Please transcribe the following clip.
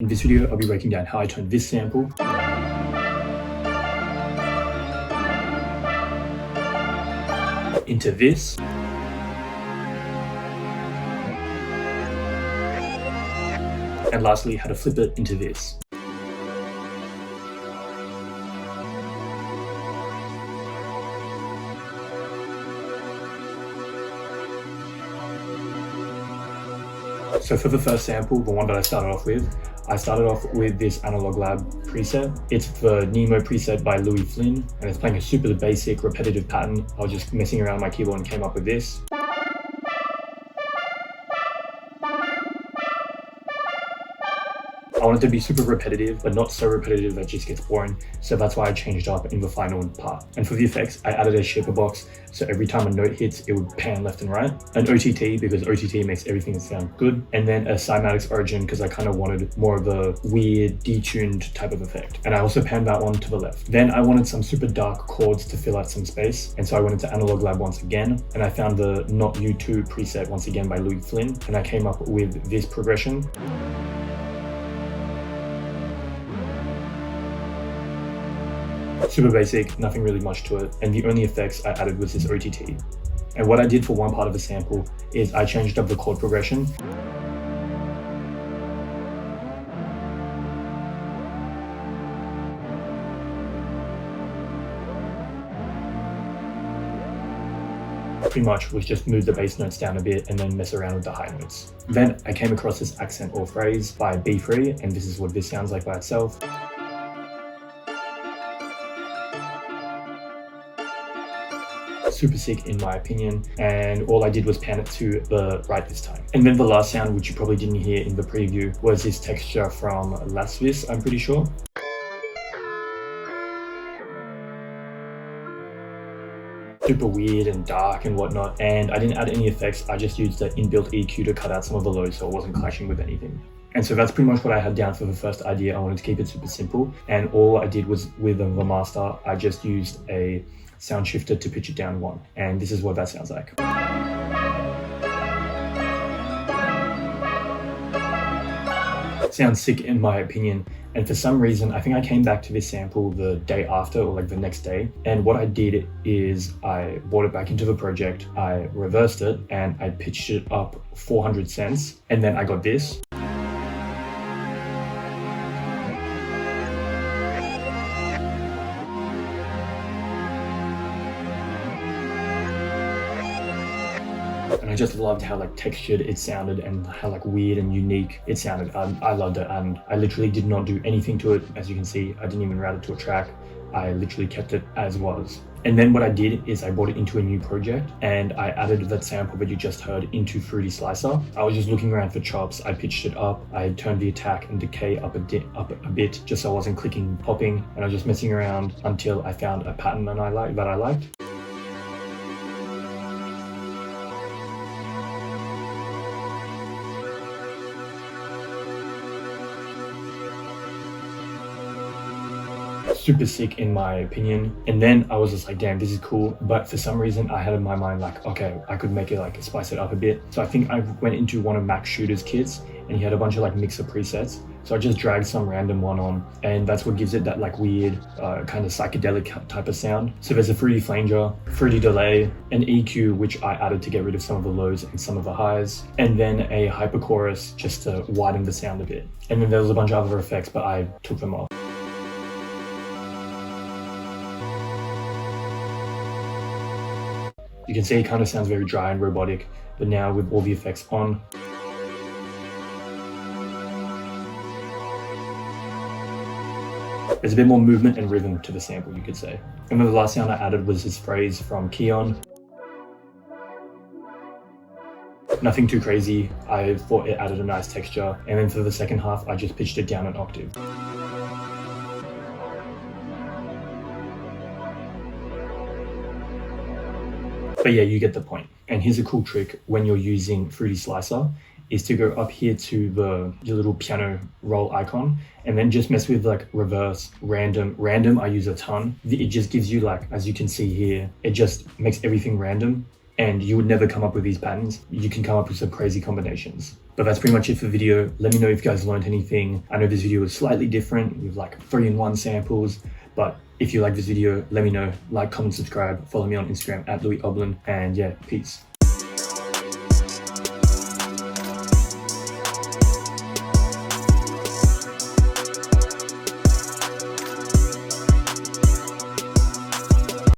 In this video, I'll be breaking down how I turned this sample into this, and lastly, how to flip it into this. So for the first sample, the one that I started off with this Analog Lab preset. It's the Nemo preset by Louieoblin, and it's playing a super basic repetitive pattern. I was just messing around with my keyboard and came up with this. I want it to be super repetitive, but not so repetitive that it just gets boring. So that's why I changed up in the final part. And for the effects, I added a shaper box. So every time a note hits, it would pan left and right. An OTT, because OTT makes everything sound good. And then a cymatics origin, because I kind of wanted more of a weird, detuned type of effect. And I also panned that one to the left. Then I wanted some super dark chords to fill out some space. And so I went into Analog Lab once again, and I found the Not U2 preset once again by Louieoblin. And I came up with this progression. Super basic, nothing really much to it, and the only effects I added was this OTT. And what I did for one part of the sample is I changed up the chord progression. Pretty much was just move the bass notes down a bit and then mess around with the high notes. Then I came across this accent or phrase by B3, and this is what this sounds like by itself. Super sick in my opinion, and all I did was pan it to the right this time. And then the last sound, which you probably didn't hear in the preview, was this texture from Lasvis, I'm pretty sure. Super weird and dark and whatnot, and I didn't add any effects. I just used the inbuilt EQ to cut out some of the lows so it wasn't clashing with anything. And so that's pretty much what I had down for the first idea. I wanted to keep it super simple, and all I did was with the master, I just used a sound shifter to pitch it down one, and this is what that sounds like. Sounds sick in my opinion, and for some reason I think I came back to this sample the day after, or like the next day, and what I did is I brought it back into the project, I reversed it, and I pitched it up 400 cents, and then I got this. And I just loved how like textured it sounded and how like weird and unique it sounded. I loved it, and I literally did not do anything to it. As you can see, I didn't even route it to a track. I literally kept it as was. And then what I did is I brought it into a new project, and I added that sample that you just heard into Fruity Slicer. I was just looking around for chops. I pitched it up. I turned the attack and decay up a bit, just so I wasn't clicking, popping, and I was just messing around until I found a pattern that I liked. Super sick in my opinion. And then I was just like, damn, this is cool. But for some reason I had in my mind like, okay, I could make it like spice it up a bit. So I think I went into one of Max Shooter's kits, and he had a bunch of like mixer presets. So I just dragged some random one on, and that's what gives it that like weird kind of psychedelic type of sound. So there's a fruity flanger, fruity delay, an EQ, which I added to get rid of some of the lows and some of the highs, and then a hyper chorus just to widen the sound a bit. And then there was a bunch of other effects, but I took them off. You can see it kind of sounds very dry and robotic, but now with all the effects on, there's a bit more movement and rhythm to the sample, you could say. And then the last sound I added was this phrase from Keon. Nothing too crazy. I thought it added a nice texture. And then for the second half, I just pitched it down an octave. But yeah, you get the point. And here's a cool trick when you're using Fruity Slicer, is to go up here to your little piano roll icon, and then just mess with like reverse, random. Random I use a ton. It just gives you like, as you can see here, it just makes everything random. and you would never come up with these patterns. You can come up with some crazy combinations. But that's pretty much it for the video. Let me know if you guys learned anything. I know this video was slightly different with like 3-in-1 samples, but if you like this video, let me know. Like, comment, subscribe, follow me on Instagram at louieoblin, and yeah, peace.